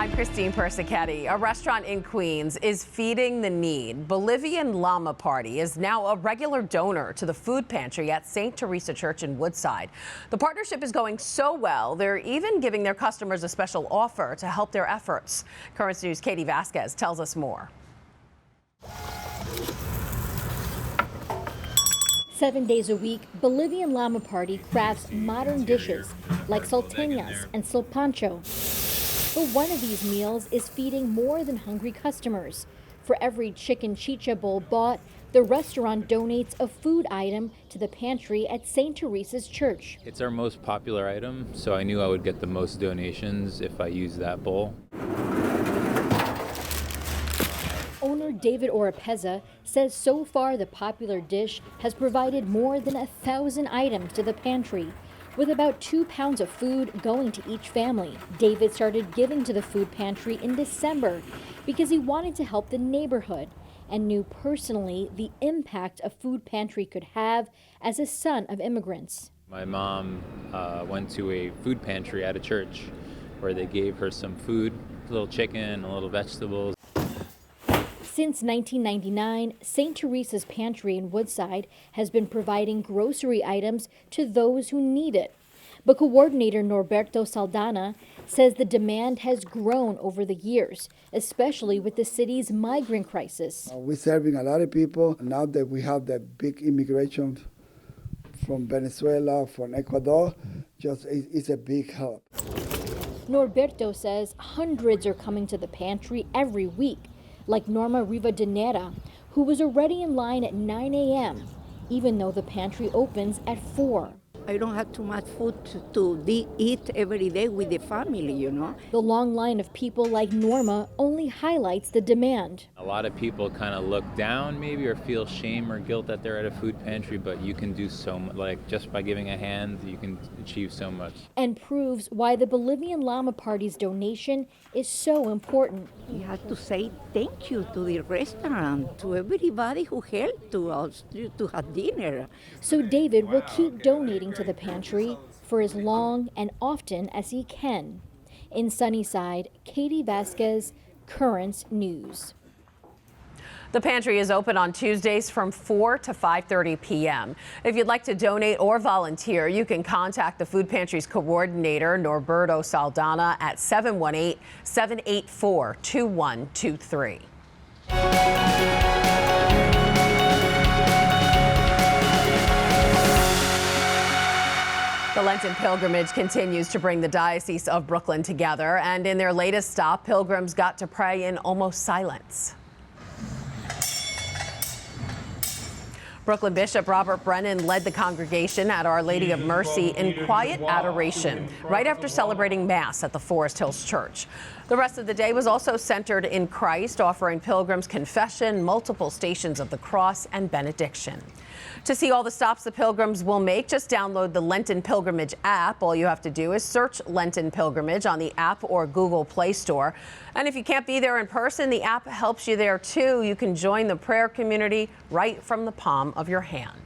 I'm Christine Persichetti. A restaurant in Queens is feeding the need. Bolivian Llama Party is now a regular donor to the food pantry at St. Teresa Church in Woodside. The partnership is going so well, they're even giving their customers a special offer to help their efforts. Currents News' Katie Vasquez tells us more. 7 days a week, Bolivian Llama Party crafts modern dishes like salteñas and silpancho. But one of these meals is feeding more than hungry customers. For every chicken chicha bowl bought, the restaurant donates a food item to the pantry at St. Teresa's Church. It's our most popular item, so I knew I would get the most donations if I used that bowl. Owner David Oropeza says so far the popular dish has provided more than 1,000 items to the pantry, with about 2 pounds of food going to each family. David started giving to the food pantry in December because he wanted to help the neighborhood and knew personally the impact a food pantry could have as a son of immigrants. My mom went to a food pantry at a church where they gave her some food, a little chicken, a little vegetables. Since 1999, St. Teresa's Pantry in Woodside has been providing grocery items to those who need it. But coordinator Norberto Saldana says the demand has grown over the years, especially with the city's migrant crisis. We're serving a lot of people. Now that we have the big immigration from Venezuela, from Ecuador, it's a big help. Norberto says hundreds are coming to the pantry every week, like Norma Rivadeneira, who was already in line at 9 a.m., even though the pantry opens at 4. I don't have too much food to eat every day with the family, you know. The long line of people like Norma only highlights the demand. A lot of people kind of look down maybe or feel shame or guilt that they're at a food pantry, but you can do so much, like just by giving a hand, you can achieve so much. And proves why the Bolivian Llama Party's donation is so important. We have to say thank you to the restaurant, to everybody who helped to us to have dinner. So David will keep donating to the pantry for as long and often as he can. In Sunnyside, Katie Vasquez, Currents News. The pantry is open on Tuesdays from 4 to 5:30 p.m. If you'd like to donate or volunteer, you can contact the food pantry's coordinator, Norberto Saldana, at 718-784-2123. The Lenten pilgrimage continues to bring the Diocese of Brooklyn together, and in their latest stop, pilgrims got to pray in almost silence. Brooklyn Bishop Robert Brennan led the congregation at Our Lady of Mercy in quiet adoration right after celebrating Mass at the Forest Hills Church. The rest of the day was also centered in Christ, offering pilgrims confession, multiple stations of the cross, and benediction. To see all the stops the pilgrims will make, just download the Lenten Pilgrimage app. All you have to do is search Lenten Pilgrimage on the app or Google Play Store. And if you can't be there in person, the app helps you there too. You can join the prayer community right from the palm of your hand.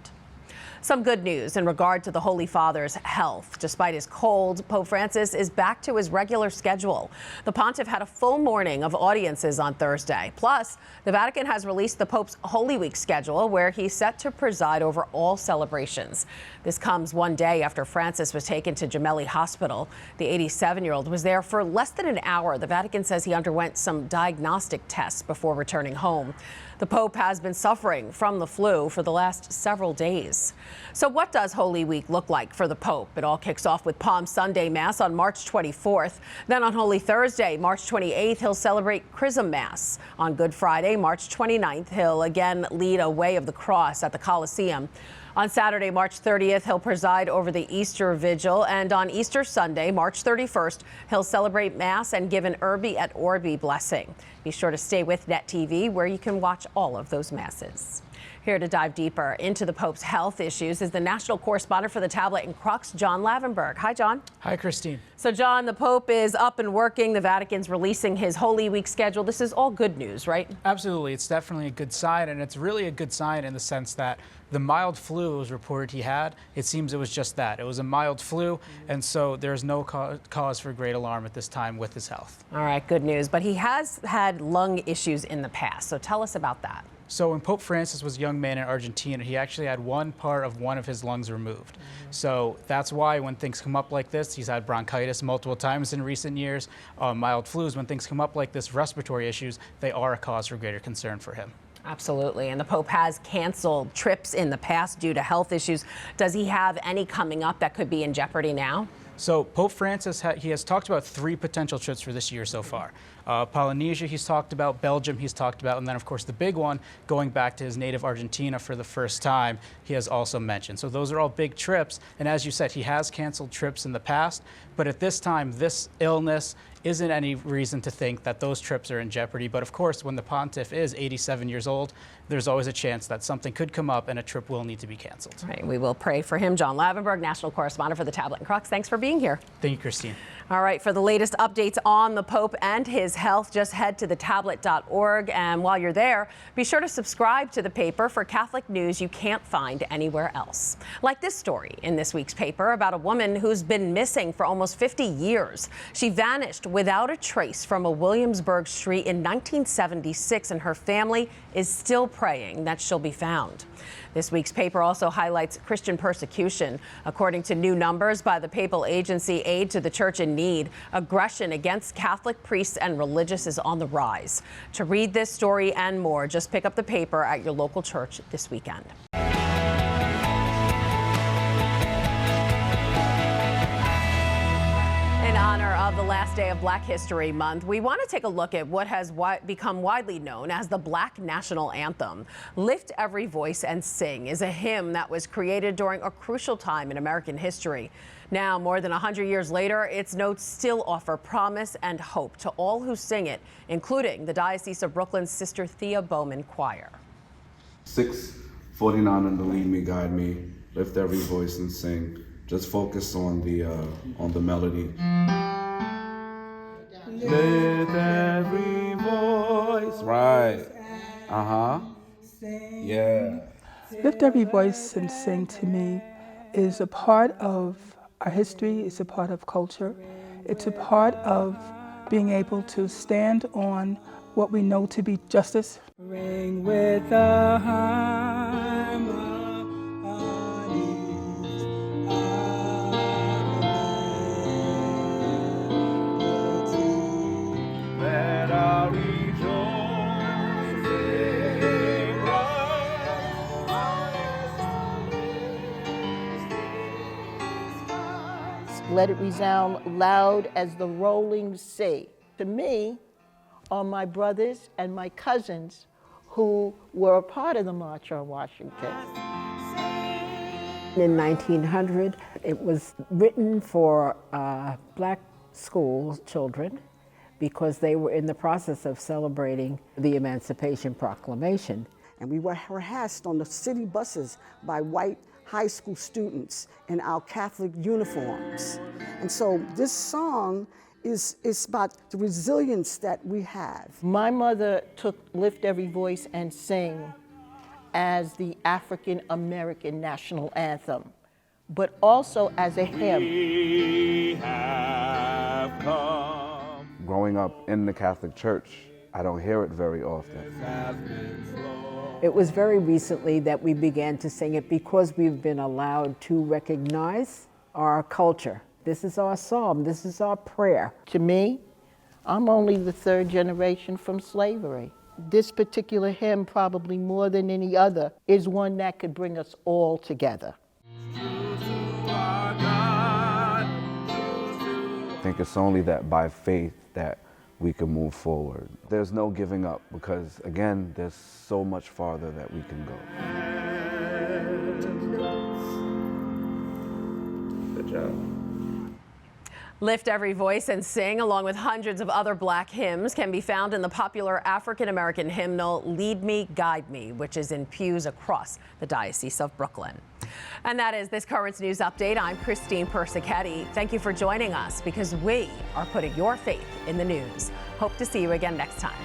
Some good news in regard to the Holy Father's health. Despite his cold, Pope Francis is back to his regular schedule. The pontiff had a full morning of audiences on Thursday. Plus, the Vatican has released the Pope's Holy Week schedule, where he's set to preside over all celebrations. This comes one day after Francis was taken to Gemelli Hospital. The 87-year-old was there for less than an hour. The Vatican says he underwent some diagnostic tests before returning home. The Pope has been suffering from the flu for the last several days. So what does Holy Week look like for the Pope? It all kicks off with Palm Sunday Mass on March 24th. Then on Holy Thursday, March 28th, he'll celebrate Chrism Mass. On Good Friday, March 29th, he'll again lead a Way of the Cross at the Colosseum. On Saturday, March 30th, he'll preside over the Easter Vigil, and on Easter Sunday, March 31st, he'll celebrate Mass and give an Urbi et Orbi blessing. Be sure to stay with Net TV, where you can watch all of those Masses. Here's Here to dive deeper into the Pope's health issues is the national correspondent for the Tablet and Crux, John Lavenberg. Hi, John. Hi, Christine. So, John, the Pope is up and working. The Vatican's releasing his Holy Week schedule. This is all good news, right? Absolutely. It's definitely a good sign, and it's really a good sign in the sense that the mild flu was reported he had. It seems it was just that. It was a mild flu, and so there's no cause for great alarm at this time with his health. All right, good news. But he has had lung issues in the past, so tell us about that. So when Pope Francis was a young man in Argentina, he actually had one part of one of his lungs removed. So that's why when things come up like this, he's had bronchitis multiple times in recent years, mild flus. When things come up like this, respiratory issues, they are a cause for greater concern for him. Absolutely. And the Pope has canceled trips in the past due to health issues. Does he have any coming up that could be in jeopardy now? So Pope Francis, he has talked about 3 potential trips for this year so far. Polynesia he's talked about, Belgium he's talked about, and then of course the big one, going back to his native Argentina for the first time, he has also mentioned. So those are all big trips, and as you said, he has canceled trips in the past, but at this time, this illness isn't any reason to think that those trips are in jeopardy. But of course, when the pontiff is 87 years old, there's always a chance that something could come up and a trip will need to be canceled. Right, we will pray for him. John Lavenberg, national correspondent for the Tablet and Crux. Thanks for being here. Thank you, Christine. All right, for the latest updates on the Pope and his health, just head to thetablet.org. And while you're there, be sure to subscribe to the paper for Catholic news you can't find anywhere else. Like this story in this week's paper about a woman who's been missing for almost 50 years. She vanished without a trace from a Williamsburg street in 1976, and her family is still praying that she'll be found. This week's paper also highlights Christian persecution. According to new numbers by the papal agency Aid to the Church in Need, aggression against Catholic priests and religious is on the rise. To read this story and more, just pick up the paper at your local church this weekend. In honor of the last day of Black History Month, we want to take a look at what has become widely known as the Black National Anthem. Lift Every Voice and Sing is a hymn that was created during a crucial time in American history. Now, more than 100 years later, its notes still offer promise and hope to all who sing it, including the Diocese of Brooklyn's Sister Thea Bowman Choir. 649 and Lead Me, Guide Me, lift every voice and sing. Just focus on the melody. Lift every voice. Right. Yeah. Lift Every Voice and Sing to me is a part of our history, it's a part of culture, it's a part of being able to stand on what we know to be justice. Ring with a harmony. Let it resound loud as the rolling sea. To me, are my brothers and my cousins who were a part of the March on Washington. In 1900, it was written for Black school children because they were in the process of celebrating the Emancipation Proclamation. And we were harassed on the city buses by white high school students in our Catholic uniforms. And so this song is about the resilience that we have. My mother took Lift Every Voice and Sing as the African American national anthem, but also as a hymn. We have come. Growing up in the Catholic Church, I don't hear it very often. It was very recently that we began to sing it because we've been allowed to recognize our culture. This is our psalm, this is our prayer. To me, I'm only the 3rd generation from slavery. This particular hymn, probably more than any other, is one that could bring us all together. I think it's only that by faith that we can move forward. There's no giving up because, again, there's so much farther that we can go. Good job. Lift Every Voice and Sing, along with hundreds of other Black hymns, can be found in the popular African-American hymnal Lead Me, Guide Me, which is in pews across the Diocese of Brooklyn. And that is this Currents News Update. I'm Christine Persichetti. Thank you for joining us, because we are putting your faith in the news. Hope to see you again next time.